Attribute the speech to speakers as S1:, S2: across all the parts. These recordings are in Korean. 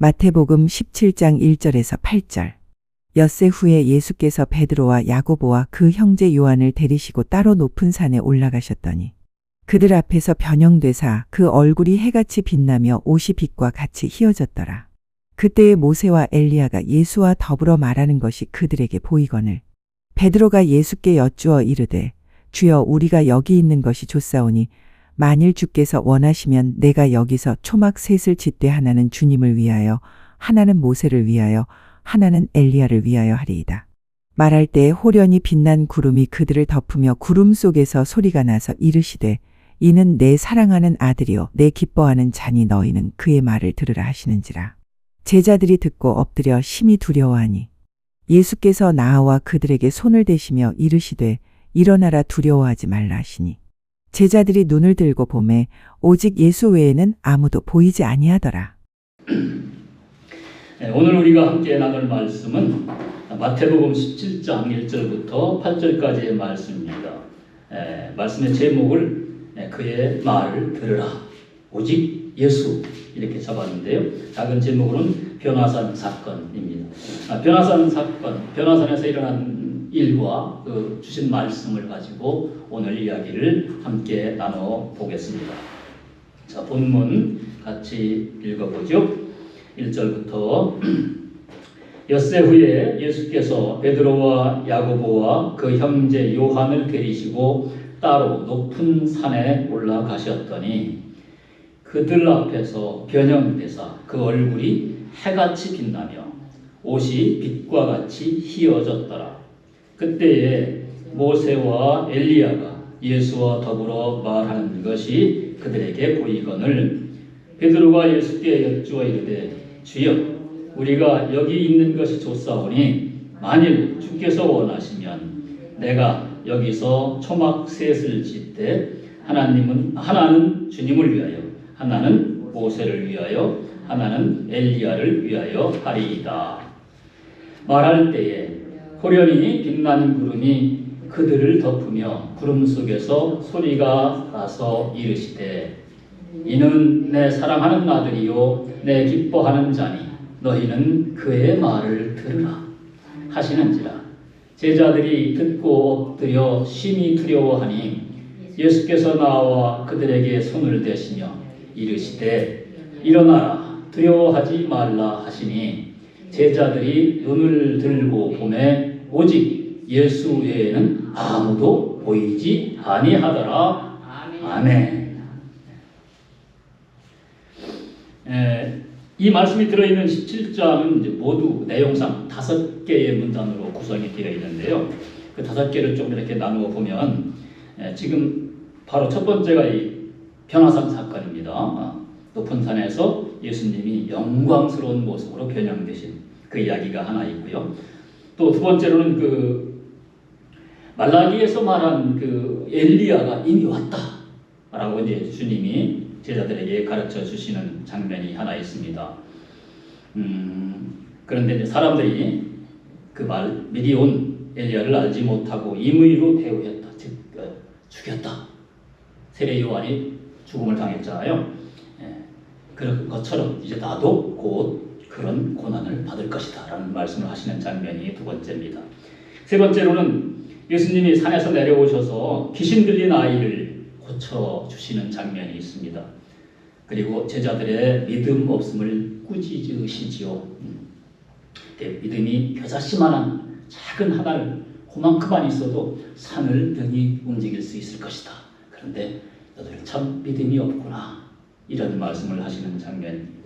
S1: 마태복음 17장 1절에서 8절. 엿새 후에 예수께서 베드로와 야고보와 그 형제 요한을 데리시고 따로 높은 산에 올라가셨더니 그들 앞에서 변형되사 그 얼굴이 해같이 빛나며 옷이 빛과 같이 희어졌더라. 그때에 모세와 엘리야가 예수와 더불어 말하는 것이 그들에게 보이거늘 베드로가 예수께 여쭈어 이르되 주여 우리가 여기 있는 것이 좋사오니 만일 주께서 원하시면 내가 여기서 초막 셋을 짓되 하나는 주님을 위하여 하나는 모세를 위하여 하나는 엘리야를 위하여 하리이다. 말할 때에 호련히 빛난 구름이 그들을 덮으며 구름 속에서 소리가 나서 이르시되 이는 내 사랑하는 아들이요 내 기뻐하는 자니 너희는 그의 말을 들으라 하시는지라. 제자들이 듣고 엎드려 심히 두려워하니 예수께서 나아와 그들에게 손을 대시며 이르시되 일어나라 두려워하지 말라 하시니 제자들이 눈을 들고 보매 오직 예수 외에는 아무도 보이지 아니하더라.
S2: 오늘 우리가 함께 나눌 말씀은 마태복음 17장 1절부터 8절까지의 말씀입니다. 말씀의 제목을 그의 말을 들으라. 오직 예수 이렇게 잡았는데요. 작은 제목으로는 변화산 사건입니다. 변화산 사건, 변화산에서 일어난 일과 그 주신 말씀을 가지고 오늘 이야기를 함께 나눠보겠습니다. 자, 본문 같이 읽어보죠. 1절부터 엿새 후에 예수께서 베드로와 야고보와 그 형제 요한을 데리시고 따로 높은 산에 올라가셨더니 그들 앞에서 변형되사 그 얼굴이 해같이 빛나며 옷이 빛과 같이 희어졌더라. 그때에 모세와 엘리야가 예수와 더불어 말하는 것이 그들에게 보이거늘 베드로가 예수께 여쭈어 이르되 주여 우리가 여기 있는 것이 좋사오니 만일 주께서 원하시면 내가 여기서 초막 셋을 짓되 하나는 주님을 위하여 하나는 모세를 위하여 하나는 엘리야를 위하여 하리이다. 말할 때에 호련히 빛나는 구름이 그들을 덮으며 구름 속에서 소리가 나서 이르시되 이는 내 사랑하는 아들이요 내 기뻐하는 자니 너희는 그의 말을 들으라 하시는지라. 제자들이 듣고 엎드려 심히 두려워하니 예수께서 나와 그들에게 손을 대시며 이르시되 일어나라 두려워하지 말라 하시니 제자들이 눈을 들고 보매 오직 예수 외에는 아무도 보이지 아니하더라. 아멘. 이 말씀이 들어있는 17장은 이제 모두 내용상 5개의 문단으로 구성이 되어 있는데요. 그 5개를 좀 이렇게 나누어 보면 지금 바로 첫 번째가 이 변화산 사건입니다. 높은 산에서 예수님이 영광스러운 모습으로 변형되신 그 이야기가 하나 있고요. 또 두 번째로는 그 말라기에서 말한 그 엘리야가 이미 왔다라고 이제 주님이 제자들에게 가르쳐 주시는 장면이 하나 있습니다. 그런데 이제 사람들이 그 미리 온 엘리야를 알지 못하고 임의로 대우했다. 즉 죽였다. 세례 요한이 죽음을 당했잖아요. 그런 것처럼 이제 나도 곧 그런 고난을 받을 것이다 라는 말씀을 하시는 장면이 두 번째입니다. 세 번째로는 예수님이 산에서 내려오셔서 귀신 들린 아이를 고쳐주시는 장면이 있습니다. 그리고 제자들의 믿음 없음을 꾸짖으시지요. 믿음이 겨자씨만한 작은 한 알 그만큼만 있어도 산을 능히 움직일 수 있을 것이다. 그런데 너희는 참 믿음이 없구나. 이런 말씀을 하시는 장면입니다.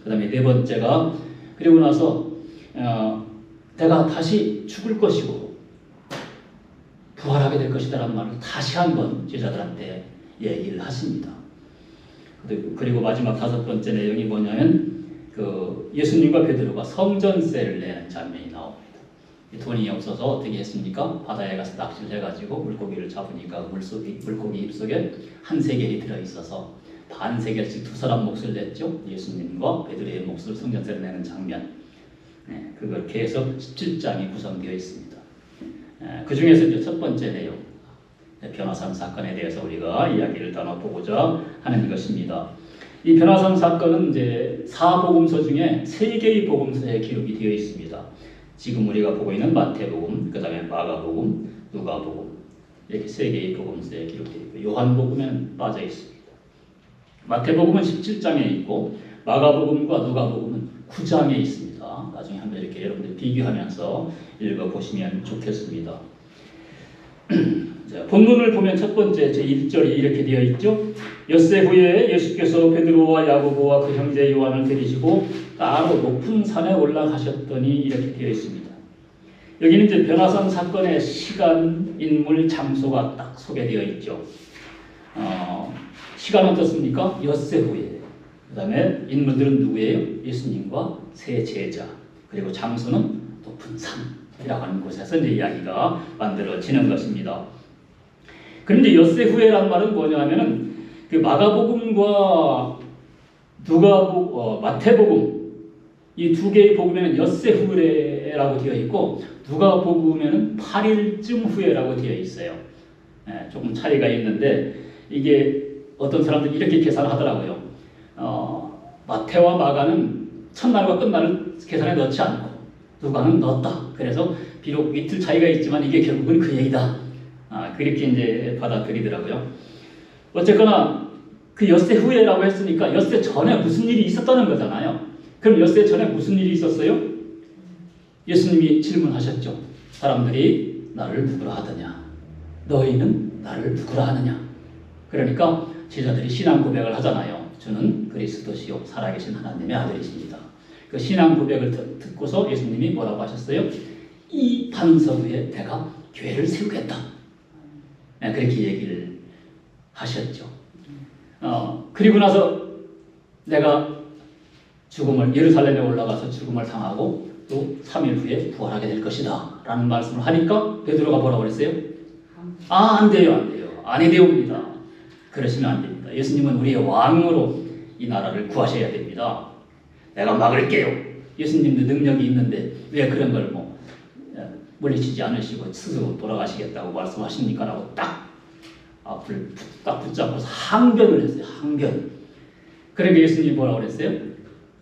S2: 그 다음에 네 번째가 그리고 나서 내가 다시 죽을 것이고 부활하게 될 것이다 라는 말을 다시 한번 제자들한테 얘기를 하십니다. 그리고 마지막 5번째 내용이 뭐냐면 그 예수님과 베드로가 성전세를 내는 장면이 나옵니다. 돈이 없어서 어떻게 했습니까? 바다에 가서 낚시를 해가지고 물고기를 잡으니까 물고기 입속에 한 세겔이 들어있어서 반 세겔씩 두 사람 몫을 냈죠. 예수님과 베드로의 몫을 성전세를 내는 장면. 그렇게 해서 17장이 구성되어 있습니다. 그 중에서 이제 첫 번째 내용, 변화산 사건에 대해서 우리가 이야기를 나눠보고자 하는 것입니다. 이 변화산 사건은 이제 사복음서 중에 세 개의 복음서에 기록이 되어 있습니다. 지금 우리가 보고 있는 마태복음, 그 다음에 마가복음, 누가복음 이렇게 세 개의 복음서에 기록되어 있고 요한복음에는 빠져 있습니다. 마태복음은 17장에 있고 마가복음과 누가복음은 9장에 있습니다. 나중에 한번 이렇게 여러분들 비교하면서 읽어보시면 좋겠습니다. 자, 본문을 보면 첫 번째 제1절이 이렇게 되어 있죠. 엿새 후에 예수께서 베드로와 야고보와 그 형제 요한을 데리시고 따로 높은 산에 올라가셨더니 이렇게 되어 있습니다. 여기는 이제 변화산 사건의 시간, 인물, 장소가 딱 소개되어 있죠. 시간은 어떻습니까? 엿새 후에. 그 다음에 인물들은 누구예요? 예수님과 세 제자. 그리고 장소는 높은 산이라고 하는 곳에서 이제 이야기가 만들어지는 것입니다. 그런데 엿새 후에란 말은 뭐냐 하면은 그 마가복음과 마태복음 이 두 개의 복음에는 엿새 후에라고 되어 있고 누가복음에는 8일쯤 후에라고 되어 있어요. 조금 차이가 있는데 이게 어떤 사람들이 이렇게 계산을 하더라고요. 마태와 마가는 첫날과 끝날을 계산에 넣지 않고 누가는 넣었다. 그래서 비록 이틀 차이가 있지만 이게 결국은 그 얘기다. 그렇게 이제 받아들이더라고요. 어쨌거나 그 엿새 후에라고 했으니까 엿새 전에 무슨 일이 있었다는 거잖아요. 그럼 엿새 전에 무슨 일이 있었어요? 예수님이 질문하셨죠. 사람들이 나를 누구라 하더냐? 너희는 나를 누구라 하느냐? 그러니까 제자들이 신앙 고백을 하잖아요. 주는 그리스도시요 살아계신 하나님의 아들이십니다. 그 신앙 고백을 듣고서 예수님이 뭐라고 하셨어요? 이 반석 위에 내가 교회를 세우겠다. 그렇게 얘기를 하셨죠. 그리고 나서 내가 예루살렘에 올라가서 죽음을 당하고 또 3일 후에 부활하게 될 것이다 라는 말씀을 하니까 베드로가 뭐라고 그랬어요? 안 돼요. 아니 되옵니다. 그러시면 안 됩니다. 예수님은 우리의 왕으로 이 나라를 구하셔야 됩니다. 내가 막을게요. 예수님도 능력이 있는데 왜 그런 걸 물리치지 않으시고 스스로 돌아가시겠다고 말씀하십니까? 라고 딱 앞을 딱 붙잡고서 항변을 했어요. 항변. 그러니까 예수님이 뭐라고 그랬어요?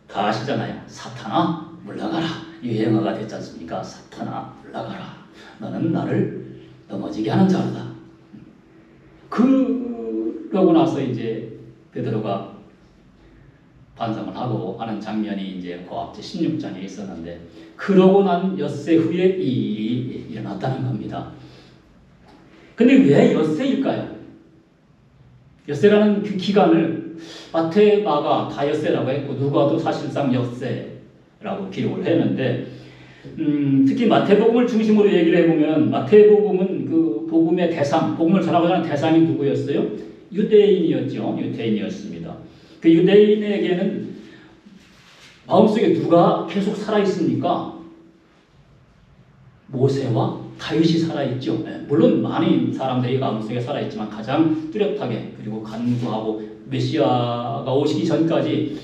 S2: 다 아시잖아요. 사탄아 물러가라. 유행어가 됐지 않습니까? 사탄아 물러가라. 너는 나를 넘어지게 하는 자로다. 그러고 나서 이제 베드로가 반성을 하고 하는 장면이 이제 그 앞에 16장에 있었는데 그러고 난 엿새 후에 이 일이 일어났다는 겁니다. 근데 왜 엿새일까요? 엿새라는 그 기간을 마태, 마가 다 엿새라고 했고 누가도 사실상 엿새라고 기록을 했는데 특히 마태복음을 중심으로 얘기를 해보면 마태복음은 그 복음의 대상, 복음을 전하고자 하는 대상이 누구였어요? 유대인이었죠. 유대인이었습니다. 그 유대인에게는 마음속에 누가 계속 살아있습니까? 모세와 다윗이 살아있죠. 물론 많은 사람들이 마음속에 살아있지만 가장 뚜렷하게 그리고 간구하고 메시아가 오시기 전까지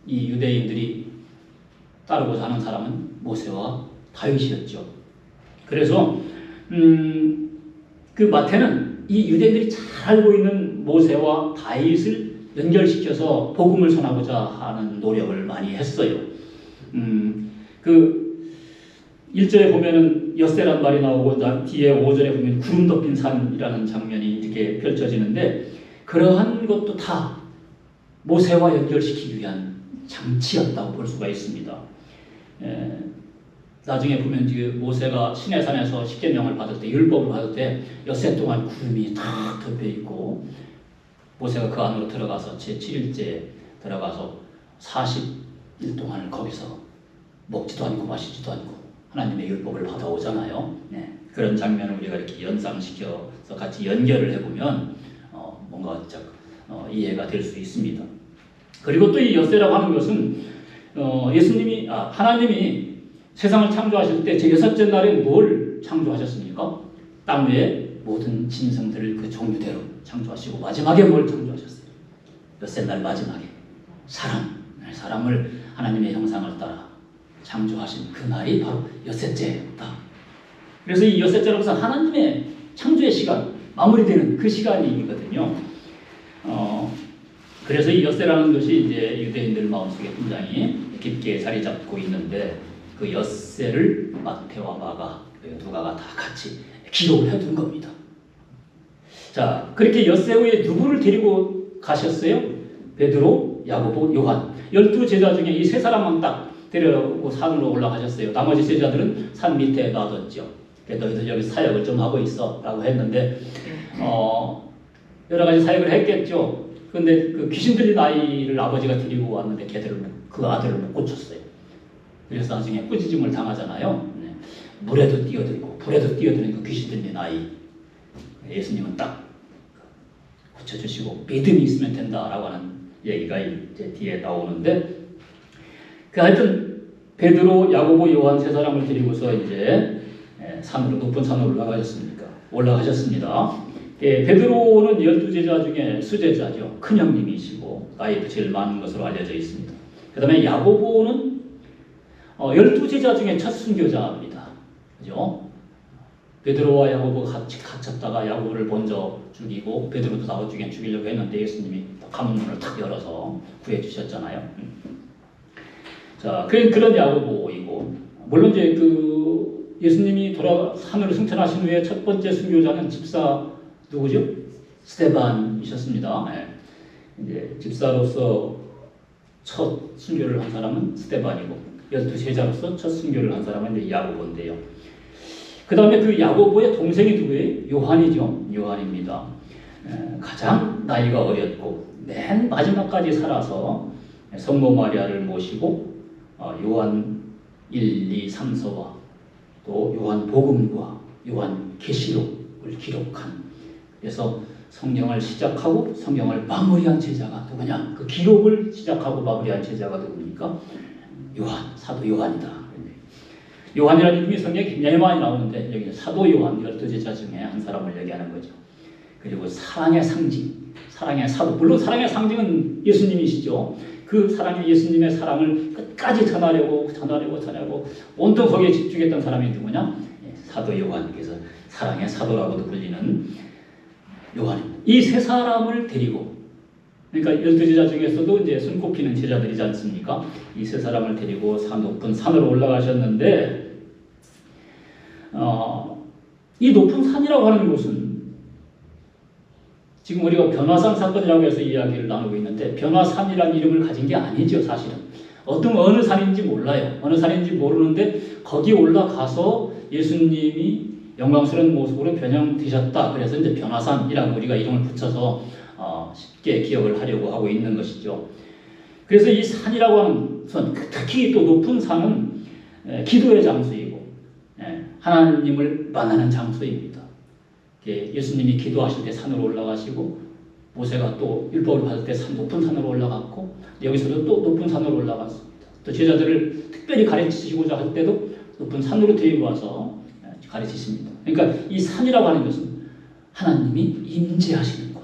S2: 이 유대인들이 따르고자 하는 사람은 모세와 다윗이었죠. 그래서 그 마태는 이 유대인들이 잘 알고 있는 모세와 다윗을 연결시켜서 복음을 전하고자 하는 노력을 많이 했어요. 그 1절에 보면은 엿새란 말이 나오고 뒤에 5절에 보면 구름 덮인 산이라는 장면이 이렇게 펼쳐지는데 그러한 것도 다 모세와 연결시키기 위한 장치였다고 볼 수가 있습니다. 나중에 보면 모세가 시내산에서 십계명을 받을 때 율법을 받을 때 엿새 동안 구름이 다 덮여 있고 모세가 그 안으로 들어가서 제7일째에 들어가서 40일 동안 거기서 먹지도 않고 마시지도 않고 하나님의 율법을 받아오잖아요. 그런 장면을 우리가 이렇게 연상시켜서 같이 연결을 해보면 뭔가 이해가 될 수 있습니다. 그리고 또 이 엿새라고 하는 것은 하나님이 세상을 창조하실 때 제6째 날에 뭘 창조하셨습니까? 땅 위에 모든 짐승들을 그 종류대로 창조하시고 마지막에 뭘 창조하셨어요? 엿새 날 마지막에 사람을 하나님의 형상을 따라 창조하신 그 날이 바로 엿새째다. 그래서 이 엿새째라고 해서 하나님의 창조의 시간, 마무리되는 그 시간이거든요. 그래서 이 엿새라는 것이 이제 유대인들 마음속에 굉장히 깊게 자리 잡고 있는데 그 엿새를 마태와 마가 누가가 다 같이 기록을 해둔 겁니다. 자, 그렇게 엿새 후에 누구를 데리고 가셨어요? 베드로, 야고보, 요한. 12제자 중에 이 세 사람만 딱 데려오고 산으로 올라가셨어요. 나머지 제자들은 산 밑에 놔뒀죠. 너희들 여기 사역을 좀 하고 있어 라고 했는데 여러 가지 사역을 했겠죠. 근데 그 귀신 들린 아이를 아버지가 데리고 왔는데 그 아들을 못 고쳤어요. 그래서 나중에 꾸짖음을 당하잖아요. 네. 물에도 뛰어들고 불에도 뛰어드는 그 귀신 들린 아이. 예수님은 딱 고쳐주시고 믿음이 있으면 된다라고 하는 얘기가 이제 뒤에 나오는데 하여튼 베드로, 야고보, 요한 세 사람을 데리고서 이제 산으로 높은 산으로 올라가셨습니다. 베드로는 12제자 중에 수제자죠. 큰 형님이시고 나이도 제일 많은 것으로 알려져 있습니다. 그 다음에 야고보는 12제자 중에 첫 순교자입니다. 그죠? 베드로와 야고보가 같이 갇혔다가 야고보를 먼저 죽이고 베드로도 나중에 죽이려고 했는데 예수님이 관문을 탁 열어서 구해주셨잖아요. 자, 그런 야고보이고 물론 이제 그 예수님이 하늘로 승천하신 후에 첫 번째 순교자는 집사 누구죠? 스데반이셨습니다. 네. 이제 집사로서 첫 순교를 한 사람은 스데반이고 12제자로서 첫 순교를 한 사람은 이제 야고보인데요. 그 다음에 그 야고보의 동생이 누구예요? 요한이죠. 요한입니다. 가장 나이가 어렸고 맨 마지막까지 살아서 성모 마리아를 모시고 요한 1, 2, 3서와 또 요한 복음과 요한 계시록을 기록한 그래서 성경을 시작하고 성경을 마무리한 제자가 누구냐? 그 기록을 시작하고 마무리한 제자가 누굽니까? 요한, 사도 요한이다. 요한이라는 이름이 성경에 굉장히 많이 나오는데 여기 사도 요한 12제자 중에 한 사람을 얘기하는 거죠. 그리고 사랑의 상징, 사랑의 사도. 물론 사랑의 상징은 예수님이시죠. 그 사랑의 예수님의 사랑을 끝까지 전하려고 온통 거기에 집중했던 사람이 누구냐? 사도 요한. 그래서 사랑의 사도라고도 불리는 요한입니다. 이 세 사람을 데리고 그러니까 12제자 중에서도 이제 손꼽히는 제자들이지 않습니까? 이 세 사람을 데리고 높은 산으로 올라가셨는데 이 높은 산이라고 하는 곳은 지금 우리가 변화산 사건이라고 해서 이야기를 나누고 있는데 변화산이라는 이름을 가진 게 아니죠. 사실은 어느 산인지 몰라요. 어느 산인지 모르는데 거기 올라가서 예수님이 영광스러운 모습으로 변형되셨다. 그래서 이제 변화산이라고 우리가 이름을 붙여서 쉽게 기억을 하려고 하고 있는 것이죠. 그래서 이 산이라고 하는 산, 특히 또 높은 산은 기도의 장소이고 하나님을 만나는 장소입니다. 예수님이 기도하실 때 산으로 올라가시고 모세가 또 율법을 받을 때 높은 산으로 올라갔고 여기서도 또 높은 산으로 올라갔습니다. 또 제자들을 특별히 가르치시고자 할 때도 높은 산으로 데리고 와서 가르치십니다. 그러니까 이 산이라고 하는 것은 하나님이 임재하시는 곳,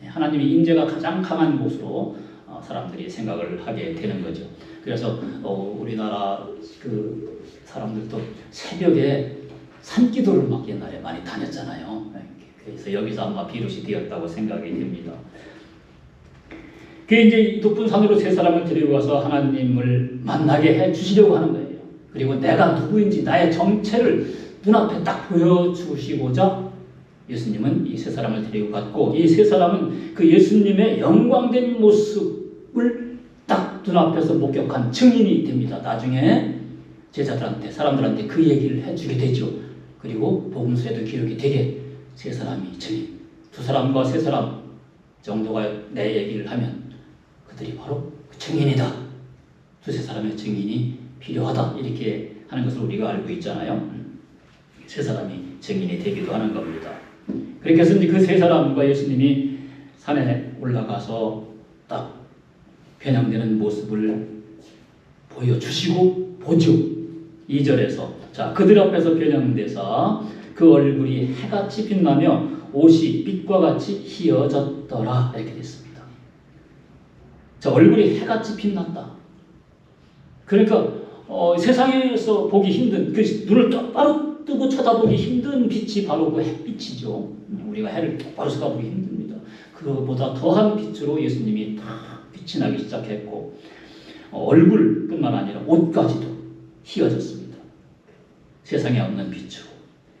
S2: 하나님의 임재가 가장 강한 곳으로 사람들이 생각을 하게 되는 거죠. 그래서 우리나라 그 사람들도 새벽에 산기도를 막 옛날에 많이 다녔잖아요. 그래서 여기서 아마 비롯이 되었다고 생각이 됩니다. 그 이제 높은 산으로 세 사람을 데리고 와서 하나님을 만나게 해 주시려고 하는 거예요. 그리고 내가 누구인지 나의 정체를 눈앞에 딱 보여주시고자 예수님은 이 세 사람을 데리고 갔고 이 세 사람은 그 예수님의 영광된 모습을 딱 눈앞에서 목격한 증인이 됩니다. 나중에 제자들한테 사람들한테 그 얘기를 해주게 되죠. 그리고 복음서에도 기록이 되게 세 사람이 증인, 두 사람과 세 사람 정도가 내 얘기를 하면 그들이 바로 그 증인이다. 두세 사람의 증인이 필요하다. 이렇게 하는 것을 우리가 알고 있잖아요. 세 사람이 증인이 되기도 하는 겁니다. 그렇게 해서 그 세 사람과 예수님이 산에 올라가서 딱 변형되는 모습을 보여주시고 보죠. 2절에서 자 그들 앞에서 변형돼서 그 얼굴이 해같이 빛나며 옷이 빛과 같이 희어졌더라 이렇게 됐습니다. 자 얼굴이 해같이 빛났다. 그러니까 세상에서 보기 힘든 그 눈을 똑바로 뜨고 쳐다보기 힘든 빛이 바로 그 햇빛이죠. 우리가 해를 똑바로 쳐다보기 힘듭니다. 그보다 더한 빛으로 예수님이 다 빛이 나기 시작했고 얼굴뿐만 아니라 옷까지도 희어졌습니다. 세상에 없는 빛으로.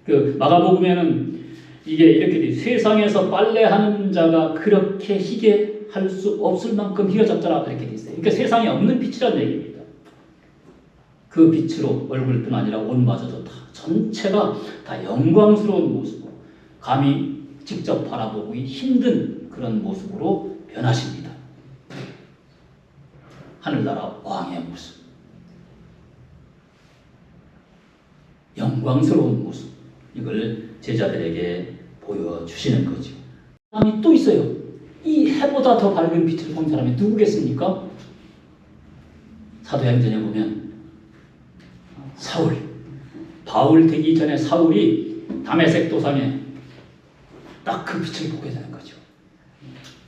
S2: 그 마가복음에는 이게 이렇게 돼 세상에서 빨래하는 자가 그렇게 희게 할 수 없을 만큼 희어졌더라 그렇게 돼 있어요. 그러니까 세상에 없는 빛이라는 얘기입니다. 그 빛으로 얼굴뿐 아니라 옷마저도 다 전체가 다 영광스러운 모습으로 감히 직접 바라보기 힘든 그런 모습으로 변하십니다. 하늘나라 왕의 모습, 영광스러운 모습, 이걸 제자들에게 보여주시는 거죠. 사람이 또 있어요. 이 해보다 더 밝은 빛을 본 사람이 누구겠습니까? 사도행전에 보면 사울, 바울 되기 전에 사울이 다메섹 도상에 딱 그 빛을 보게 되는 거죠.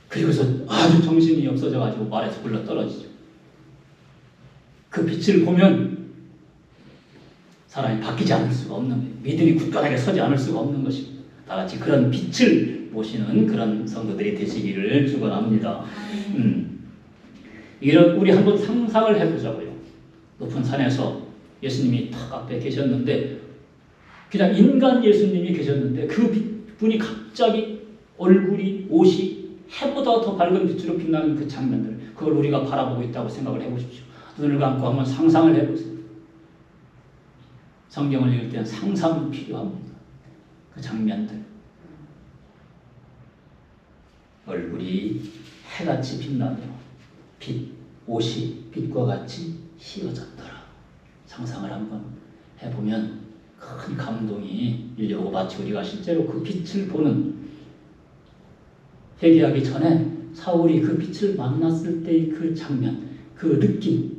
S2: 그리고서 아주 정신이 없어져가지고 말에서 굴러 떨어지죠. 그 빛을 보면 사람이 바뀌지 않을 수가 없는 거예요. 믿음이 굳건하게 서지 않을 수가 없는 것입니다. 다 같이 그런 빛을 보시는 그런 성도들이 되시기를 축원합니다. 이런 우리 한번 상상을 해보자고요. 높은 산에서 예수님이 탁 앞에 계셨는데 그냥 인간 예수님이 계셨는데 그 분이 갑자기 얼굴이 옷이 해보다 더 밝은 빛으로 빛나는 그 장면들, 그걸 우리가 바라보고 있다고 생각을 해보십시오. 눈을 감고 한번 상상을 해보세요. 성경을 읽을 때는 상상이 필요합니다. 그 장면들. 얼굴이 해같이 빛나며 옷이 빛과 같이 희어졌더라. 상상을 한번 해보면 큰 감동이 밀려오고 마치 우리가 실제로 그 빛을 보는, 회개하기 전에 사울이 그 빛을 만났을 때의 그 장면, 그 느낌,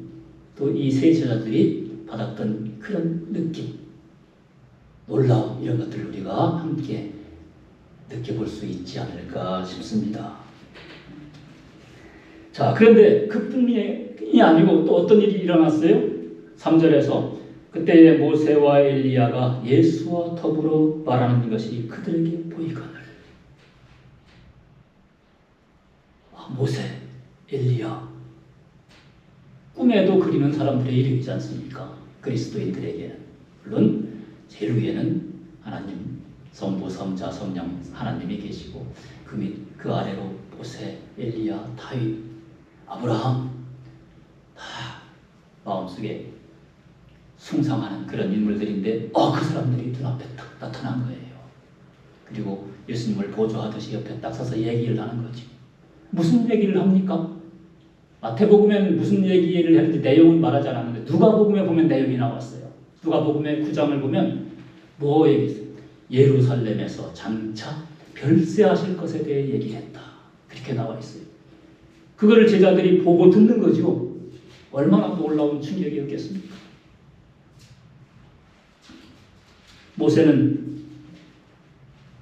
S2: 또 이 세 제자들이 받았던 그런 느낌, 놀라움, 이런 것들을 우리가 함께 느껴볼 수 있지 않을까 싶습니다. 자, 그런데 그뿐이 아니고 또 어떤 일이 일어났어요? 3절에서 그때에 모세와 엘리야가 예수와 더불어 말하는 것이 그들에게 보이거늘. 모세, 엘리야, 꿈에도 그리는 사람들의 이름이지 않습니까? 그리스도인들에게는. 물론 제일 위에는 하나님, 성부, 성자, 성령 하나님이 계시고 그 아래로 모세, 엘리야, 다윗, 아브라함 다 마음속에 숭상하는 그런 인물들인데 그 사람들이 눈앞에 딱 나타난 거예요. 그리고 예수님을 보조하듯이 옆에 딱 서서 얘기를 하는 거지. 무슨 얘기를 합니까? 마태복음에는 무슨 얘기를 했는지 내용은 말하지 않았는데 누가복음에 보면 내용이 나왔어요. 누가복음의 9장을 보면 뭐 얘기했어요? 예루살렘에서 장차 별세하실 것에 대해 얘기했다. 그렇게 나와 있어요. 그거를 제자들이 보고 듣는 거죠. 얼마나 놀라운 충격이었겠습니까? 모세는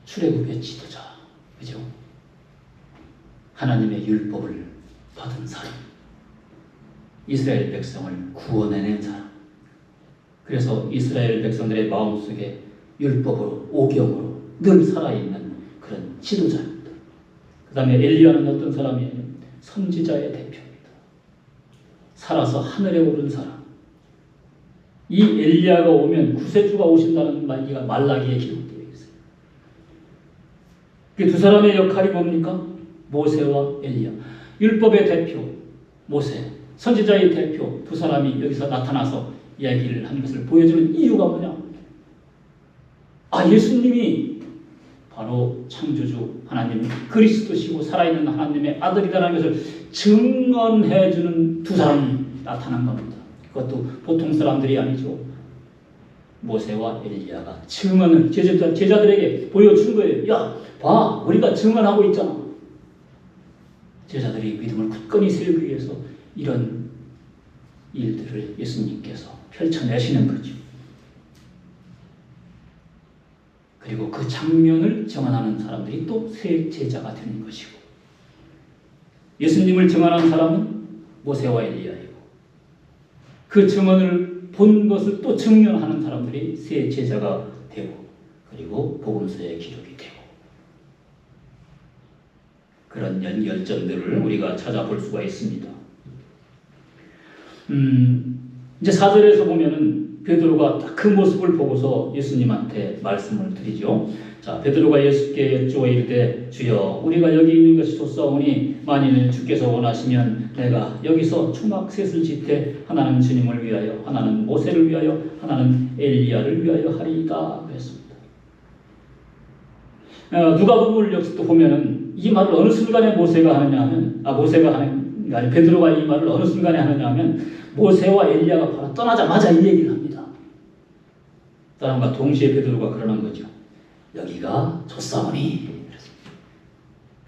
S2: 출애굽의 지도자, 그죠? 하나님의 율법을 받은 사람, 이스라엘 백성을 구원해낸 사람. 그래서 이스라엘 백성들의 마음속에 율법으로, 오경으로 늘 살아있는 그런 지도자입니다. 그 다음에 엘리야는 어떤 사람이에요? 선지자의 대표입니다. 살아서 하늘에 오른 사람. 이 엘리야가 오면 구세주가 오신다는 말기가 말라기에 기록되어 있어요. 그 두 사람의 역할이 뭡니까? 모세와 엘리야. 율법의 대표 모세, 선지자의 대표 두 사람이 여기서 나타나서 이야기를 하는 것을 보여주는 이유가 뭐냐? 예수님이 바로 창조주 하나님, 그리스도시고 살아있는 하나님의 아들이다라는 것을 증언해주는 두 사람이 나타난 겁니다. 그것도 보통 사람들이 아니죠. 모세와 엘리야가 증언을 제자들에게 보여준 거예요. 야, 봐, 우리가 증언하고 있잖아. 제자들이 믿음을 굳건히 세우기 위해서 이런 일들을 예수님께서 펼쳐내시는 거죠. 그리고 그 장면을 증언하는 사람들이 또 새 제자가 되는 것이고, 예수님을 증언한 사람은 모세와 엘리야이고, 그 증언을 본 것을 또 증명하는 사람들이 새 제자가 되고, 그리고 복음서에 기록이 되고, 그런 연결점들을 우리가 찾아볼 수가 있습니다. 이제 4절에서 보면은 베드로가 딱 그 모습을 보고서 예수님한테 말씀을 드리죠. 자, 베드로가 예수께 여쭈어 이르되 주여 우리가 여기 있는 것이 좋사오니 만일 주께서 원하시면 내가 여기서 초막 셋을 짓되 하나는 주님을 위하여 하나는 모세를 위하여 하나는 엘리야를 위하여 하리이다 그랬습니다. 누가복음을 역시 또 보면은 이 말을 어느 순간에 모세가 하느냐 하면 모세가 하는 게 아니 베드로가 이 말을 어느 순간에 하느냐 하면 모세와 엘리야가 바로 떠나자마자 이 얘기를 합니다. 사람과 동시에 베드로가 그러는 거죠. 여기가 좋사오니.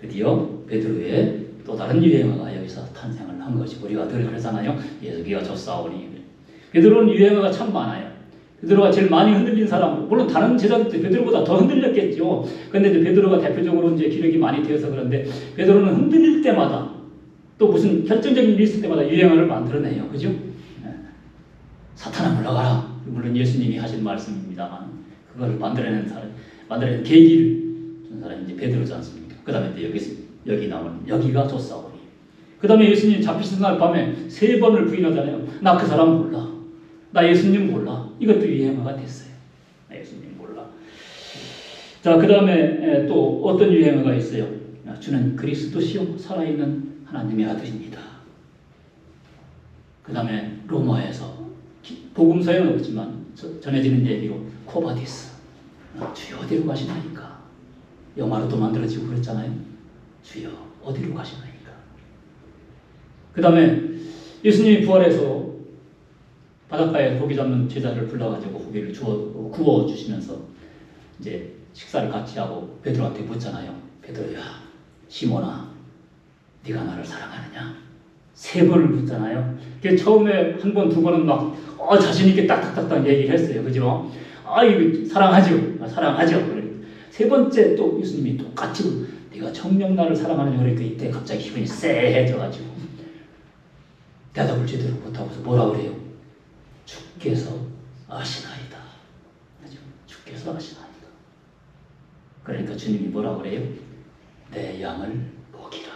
S2: 드디어 베드로의 또 다른 유행어가 여기서 탄생을 한 것이 우리가 늘 그러잖아요. 여기가 좋사오니. 베드로는 유행어가 참 많아요. 베드로가 제일 많이 흔들린 사람, 물론 다른 제자들도 베드로보다 더 흔들렸겠죠. 그런데 이제 베드로가 대표적으로 이제 기력이 많이 되어서 그런데 베드로는 흔들릴 때마다 또 무슨 결정적인 일이 있을 때마다 유행어를 만들어내요. 그죠? 사탄아 물러가라. 물론 예수님이 하신 말씀입니다만 그걸 만들어낸 계기를 준 사람이 이제 베드로지 않습니까? 그 다음에 여기 나오는 여기가 좋사오니. 그 다음에 예수님 잡히신 날 밤에 3번을 부인하잖아요. 나 그 사람 몰라. 나 예수님 몰라. 이것도 유행어가 됐어요. 나 예수님 몰라. 자, 그 다음에 또 어떤 유행어가 있어요. 주는 그리스도시요 살아있는 하나님의 아들입니다. 그 다음에 로마에서 복음서에는 없지만 전해지는 얘기로 코바디스. 주여 어디로 가시나이까. 영화로도 만들어지고 그랬잖아요. 주여 어디로 가시나이까. 그 다음에 예수님이 부활해서 바닷가에 고기 잡는 제자를 불러가지고 고기를 구워주시면서 이제 식사를 같이 하고 베드로한테 묻잖아요. 베드로야, 시몬아, 네가 나를 사랑하느냐? 3번을 묻잖아요. 처음에 한 번, 2번은 막 자신있게 딱딱딱딱 얘기를 했어요. 그죠? 이거 사랑하죠. 사랑하죠. 3번째 또 예수님이 똑같이 네가 정녕 나를 사랑하느냐 그러니까 이때 갑자기 기분이 쎄해져가지고 대답을 제대로 못하고서 뭐라 그래요? 주께서 아시나이다. 그죠? 주께서 아시나이다. 그러니까 주님이 뭐라 그래요? 내 양을 먹이라.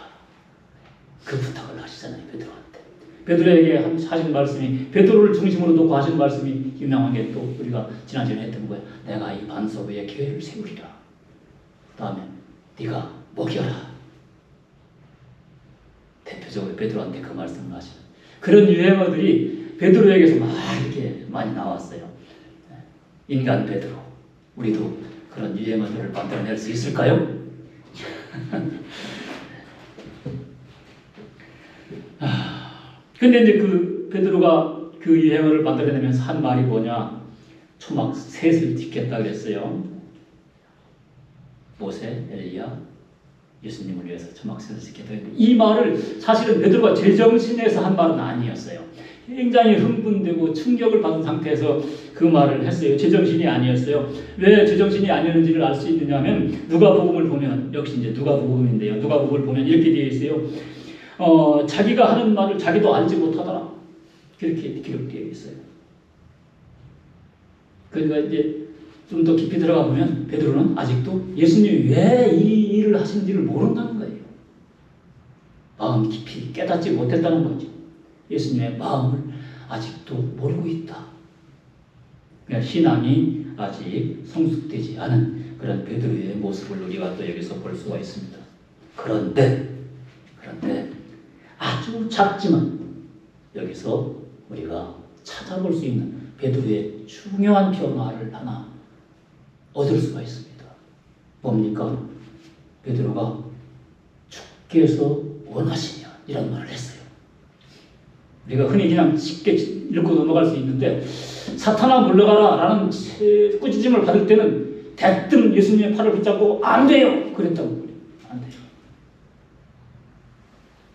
S2: 그 부탁을 하시잖아요. 베드로한테. 베드로에게 하신 말씀이 베드로를 중심으로 놓고 하신 말씀이 유명한 게 또 우리가 지난주에 했던 거예요. 내가 이 반석 위에 교회를 세우리라. 그 다음에 네가 먹여라. 대표적으로 베드로한테 그 말씀을 하시는 그런 유행어들이 베드로에게서 막 이렇게 많이 나왔어요. 인간 베드로. 우리도 그런 유행어들을 만들어낼 수 있을까요? 근데 이제 그 베드로가 그 유행어를 만들어내면서 한 말이 뭐냐? 초막 셋을 짓겠다 그랬어요. 모세, 엘리야, 예수님을 위해서 초막 셋을 짓겠다 그랬는데 이 말을 사실은 베드로가 제정신에서 한 말은 아니었어요. 굉장히 흥분되고 충격을 받은 상태에서 그 말을 했어요. 제정신이 아니었어요. 왜 제정신이 아니었는지를 알 수 있느냐 하면 누가복음을 보면 역시 이제 누가복음인데요. 누가복음을 보면 이렇게 되어 있어요. 자기가 하는 말을 자기도 알지 못하더라. 그렇게 기록되어 있어요. 그러니까 이제 좀 더 깊이 들어가 보면 베드로는 아직도 예수님이 왜 이 일을 하신지를 모른다는 거예요. 마음 깊이 깨닫지 못했다는 거죠. 예수님의 마음을 아직도 모르고 있다. 그러니까 신앙이 아직 성숙되지 않은 그런 베드로의 모습을 우리가 또 여기서 볼 수가 있습니다. 그런데 아주 작지만 여기서 우리가 찾아볼 수 있는 베드로의 중요한 변화를 하나 얻을 수가 있습니다. 뭡니까? 베드로가 주께서 원하시면 이런 말을 했어요. 우리가 흔히 그냥 쉽게 읽고 넘어갈 수 있는데 사탄아 물러가라 라는 꾸짖음을 받을 때는 대뜸 예수님의 팔을 붙잡고 안 돼요! 그랬다고 그래요. 안 돼요.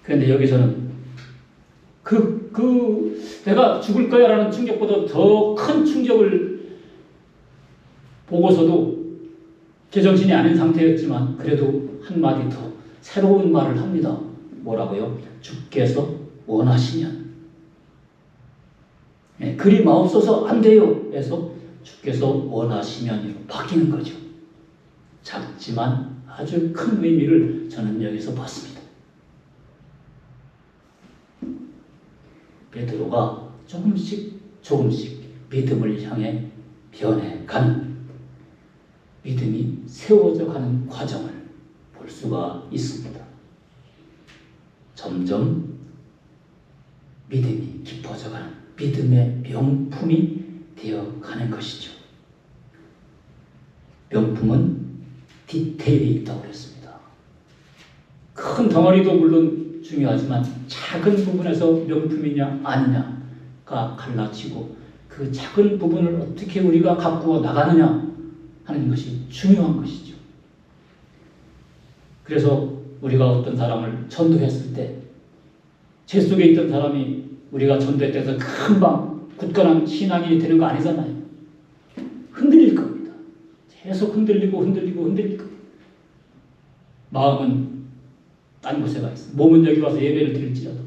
S2: 그런데 여기서는 내가 죽을 거야 라는 충격보다 더 큰 충격을 보고서도 제정신이 아닌 상태였지만 그래도 한마디 더 새로운 말을 합니다. 뭐라고요? 주께서 원하시면. 그리 마옵소서 안 돼요. 해서 주께서 원하시면으로 바뀌는 거죠. 작지만 아주 큰 의미를 저는 여기서 봤습니다. 베드로가 조금씩 믿음을 향해 변해가는, 믿음이 세워져 가는 과정을 볼 수가 있습니다. 점점 믿음이 깊어져가는 믿음의 명품이 되어가는 것이죠. 명품은 디테일이 있다고 그랬습니다. 큰 덩어리도 물론 중요하지만 작은 부분에서 명품이냐 아니냐가 갈라지고 그 작은 부분을 어떻게 우리가 가꾸어 나가느냐 하는 것이 중요한 것이죠. 그래서 우리가 어떤 사람을 전도했을 때 제 속에 있던 사람이 우리가 전도했다 해서 금방 굳건한 신앙이 되는 거 아니잖아요. 흔들릴 겁니다. 계속 흔들릴 겁니다. 마음은 딴 곳에 가 있어요. 몸은 여기 와서 예배를 드릴지라도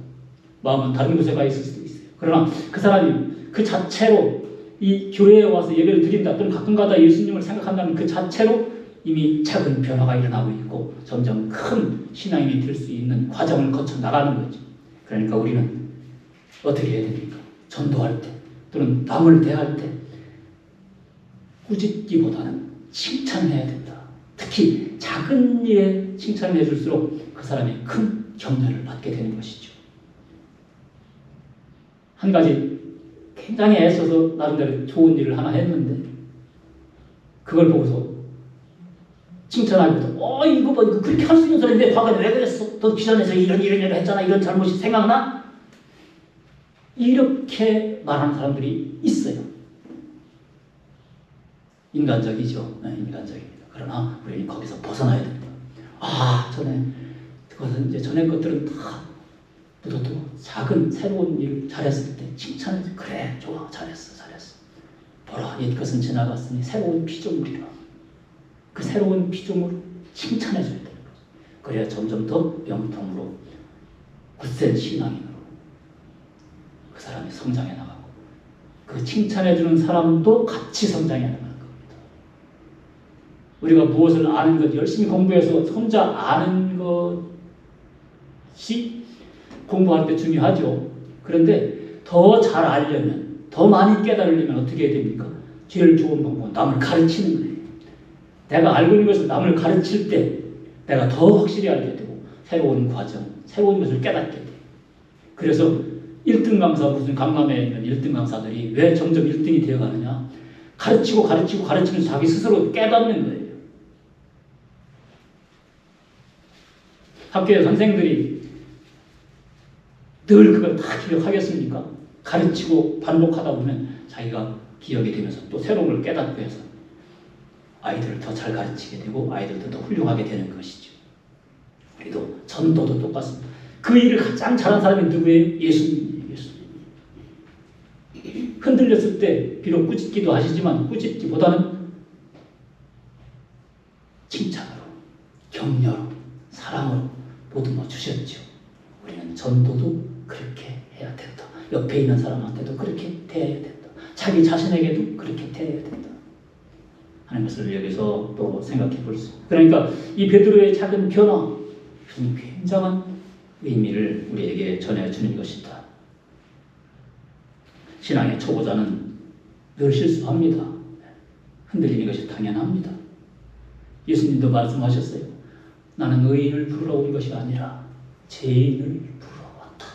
S2: 마음은 다른 곳에 가 있을 수도 있어요. 그러나 그 사람이 그 자체로 이 교회에 와서 예배를 드린다 또는 가끔가다 예수님을 생각한다는 그 자체로 이미 작은 변화가 일어나고 있고 점점 큰 신앙인이 될 수 있는 과정을 거쳐 나가는 거죠. 그러니까 우리는 어떻게 해야 됩니까? 전도할 때 또는 남을 대할 때 꾸짖기보다는 칭찬해야 된다. 특히 작은 일에 칭찬을 해줄수록 그 사람이 큰 격려를 받게 되는 것이죠. 한 가지 굉장히 애써서 나름대로 좋은 일을 하나 했는데 그걸 보고서 칭찬하기보다 이거 봐, 이거 그렇게 할 수 있는 소리인데 과거에 왜 그랬어? 너 기존에서 이런 했잖아. 이런 잘못이 생각나? 이렇게 말하는 사람들이 있어요. 인간적이죠. 네, 인간적입니다. 그러나 우리는 거기서 벗어나야 됩니다. 전에 것들은 다 묻어두고 작은 새로운 일을 잘했을 때 칭찬해서 그래, 좋아, 잘했어. 보라, 이것은 지나갔으니 새로운 피조물이라. 그 새로운 피조물을 칭찬해줘야 되는 거죠. 그래야 점점 더 명품으로 굳센 신앙인으로 그 사람이 성장해 나가고 그 칭찬해주는 사람도 같이 성장해 나가는 겁니다. 우리가 무엇을 아는 것, 열심히 공부해서 혼자 아는 것이 공부할 때 중요하죠. 그런데 더 잘 알려면, 더 많이 깨달으려면 어떻게 해야 됩니까? 제일 좋은 방법은 남을 가르치는 거예요. 내가 알고 있는 것을 남을 가르칠 때 내가 더 확실히 알게 되고 새로운 과정, 새로운 것을 깨닫게 돼요. 그래서 1등 강사, 무슨 강남에 있는 1등 강사들이 왜 점점 1등이 되어가느냐? 가르치면서 자기 스스로 깨닫는 거예요. 학교에 선생들이 늘 그걸 다 기억하겠습니까? 가르치고 반복하다 보면 자기가 기억이 되면서 또 새로운 걸 깨닫고 해서 아이들을 더 잘 가르치게 되고 아이들도 더 훌륭하게 되는 것이죠. 우리도 전도도 똑같습니다. 그 일을 가장 잘한 사람이 누구예요? 예수님이에요. 흔들렸을 때 비록 꾸짖기도 하시지만 꾸짖기보다는 칭찬으로, 격려로, 사랑으로 보듬어 주셨죠. 우리는 전도도 그렇게 해야 된다. 옆에 있는 사람한테도 그렇게 대해야 된다. 자기 자신에게도 그렇게 대해야 된다 하는 것을 여기서 또 생각해 볼 수. 그러니까 이 베드로의 작은 변화, 굉장한 의미를 우리에게 전해주는 것이다. 신앙의 초보자는 늘 실수합니다. 흔들리는 것이 당연합니다. 예수님도 말씀하셨어요. 나는 의인을 부르러 온 것이 아니라 죄인을 부르러 왔다.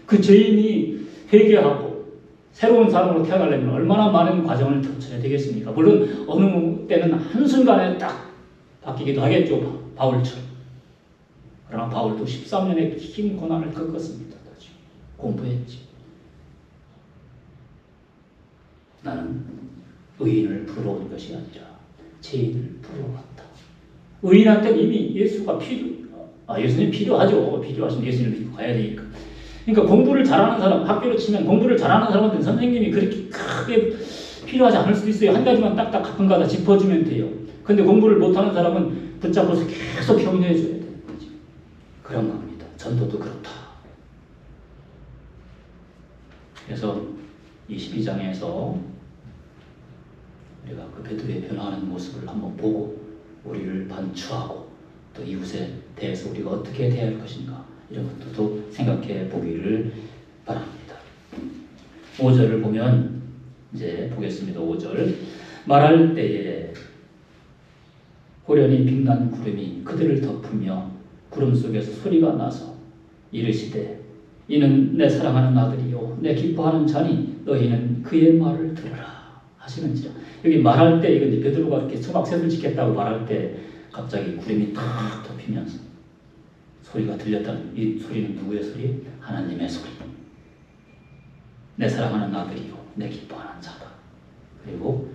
S2: 그 죄인이 회개하고 새로운 사람으로 태어나려면 얼마나 많은 과정을 거쳐야 되겠습니까? 물론 어느 때는 한순간에 딱 바뀌기도 하겠죠. 바울처럼. 그러나 바울도 13년의 긴 고난을 겪었습니다. 공부했지. 나는 의인을 부르러 온 것이 아니라 죄인을 부르러 왔다. 의인한테는 이미 예수가 예수님 필요하죠. 필요하시면 예수님을 믿고 가야 되니까. 그러니까 공부를 잘하는 사람, 학교로 치면 공부를 잘하는 사람한테는 선생님이 그렇게 크게 필요하지 않을 수도 있어요. 한 가지만 딱딱 가끔가다 짚어주면 돼요. 근데 공부를 못하는 사람은 붙잡고서 계속 격려해줘야 되는 거죠. 그런 겁니다. 전도도 그렇다. 그래서 이 12장에서 우리가 그 베드로의 변화하는 모습을 한번 보고 우리를 반추하고 또 이웃에 대해서 우리가 어떻게 대할 것인가 이런 것도 생각해 보기를 바랍니다. 5절을 보면 이제 보겠습니다. 5절 말할 때에 호련히 빛난 구름이 그들을 덮으며 구름 속에서 소리가 나서 이르시되 이는 내 사랑하는 아들이요 내 기뻐하는 자니 너희는 그의 말을 들으라 하시는지라. 여기 말할 때 이거 이제 베드로가 이렇게 초막셋을 지켰다고 말할 때 갑자기 구름이 탁 덮이면서 소리가 들렸다는 이 소리는 누구의 소리? 하나님의 소리. 내 사랑하는 아들이요 내 기뻐하는 자다. 그리고